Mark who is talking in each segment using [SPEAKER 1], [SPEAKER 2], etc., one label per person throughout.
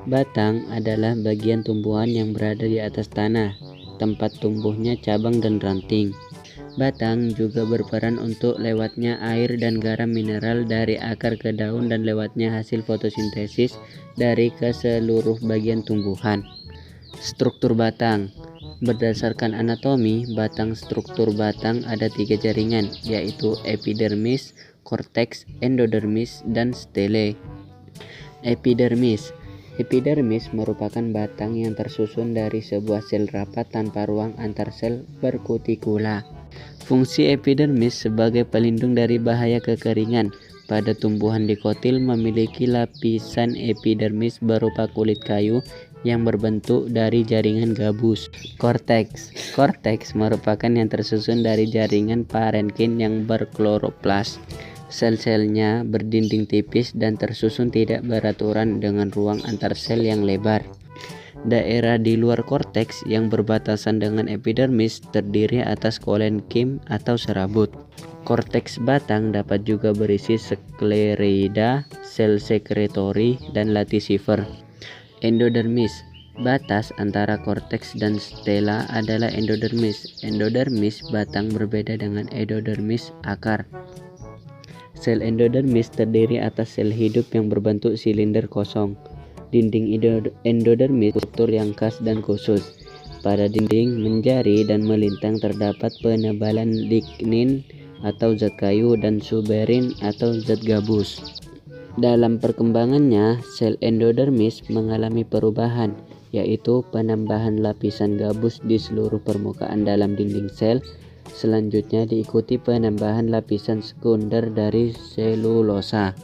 [SPEAKER 1] Batang adalah bagian tumbuhan yang berada di atas tanah, tempat tumbuhnya cabang dan ranting. Batang juga berperan untuk lewatnya air dan garam mineral dari akar ke daun dan lewatnya hasil fotosintesis dari ke seluruh bagian tumbuhan. Struktur batang. Berdasarkan anatomi, struktur batang ada 3 jaringan, yaitu epidermis, korteks, endodermis, dan stele. Epidermis merupakan batang yang tersusun dari sebuah sel rapat tanpa ruang antar sel berkutikula. Fungsi epidermis sebagai pelindung dari bahaya kekeringan. Pada tumbuhan dikotil memiliki lapisan epidermis berupa kulit kayu yang berbentuk dari jaringan gabus. Korteks merupakan yang tersusun dari jaringan parenkin yang berkloroplas. Sel-selnya berdinding tipis dan tersusun tidak beraturan dengan ruang antar sel yang lebar. Daerah di luar korteks yang berbatasan dengan epidermis terdiri atas kolenkim atau serabut. Korteks batang dapat juga berisi skleroida, sel sekretori, dan latisifer. Endodermis. Batas antara korteks dan stela adalah endodermis. Endodermis batang berbeda dengan endodermis akar. Sel endodermis terdiri atas sel hidup yang berbentuk silinder kosong. Dinding endodermis struktur yang khas dan khusus. Pada dinding menjari dan melintang terdapat penebalan lignin atau zat kayu dan suberin atau zat gabus. Dalam perkembangannya, sel endodermis mengalami perubahan, yaitu penambahan lapisan gabus di seluruh permukaan dalam dinding sel. Selanjutnya diikuti penambahan lapisan sekunder dari selulosa.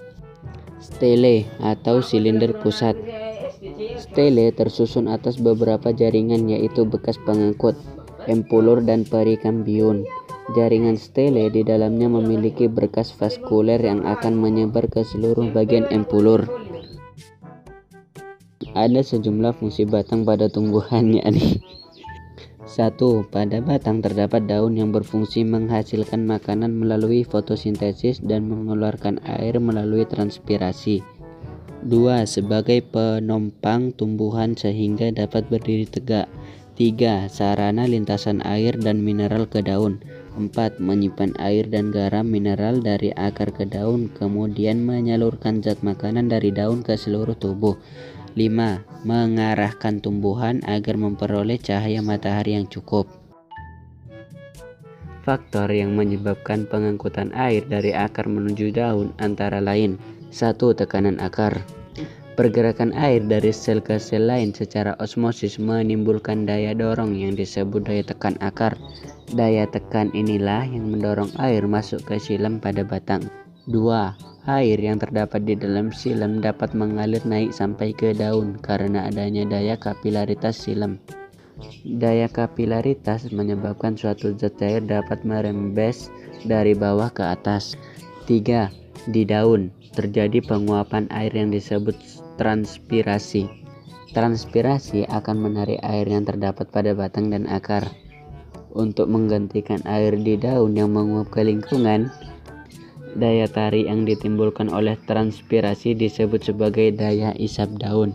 [SPEAKER 1] Stele atau silinder pusat. Stele tersusun atas beberapa jaringan, yaitu bekas pengangkut, empulur, dan perikambium. Jaringan stele di dalamnya memiliki berkas vaskuler yang akan menyebar ke seluruh bagian empulur. Ada sejumlah fungsi batang pada tumbuhan, yakni 1. Pada batang terdapat daun yang berfungsi menghasilkan makanan melalui fotosintesis dan mengeluarkan air melalui transpirasi. 2. Sebagai penopang tumbuhan sehingga dapat berdiri tegak. 3. Sarana lintasan air dan mineral ke daun. 4. Menyimpan air dan garam mineral dari akar ke daun, kemudian menyalurkan zat makanan dari daun ke seluruh tubuh. 5. Mengarahkan tumbuhan agar memperoleh cahaya matahari yang cukup. Faktor yang menyebabkan pengangkutan air dari akar menuju daun antara lain: 1. Tekanan akar. Pergerakan air dari sel ke sel lain secara osmosis menimbulkan daya dorong yang disebut daya tekan akar. Daya tekan inilah yang mendorong air masuk ke silem pada batang. 2. Air yang terdapat di dalam silem dapat mengalir naik sampai ke daun karena adanya daya kapilaritas silem. Daya kapilaritas menyebabkan suatu zat cair dapat merembes dari bawah ke atas. 3. Di daun terjadi penguapan air yang disebut transpirasi. Transpirasi akan menarik air yang terdapat pada batang dan akar. Untuk menggantikan air di daun yang menguap ke lingkungan, daya tarik yang ditimbulkan oleh transpirasi disebut sebagai daya isap daun.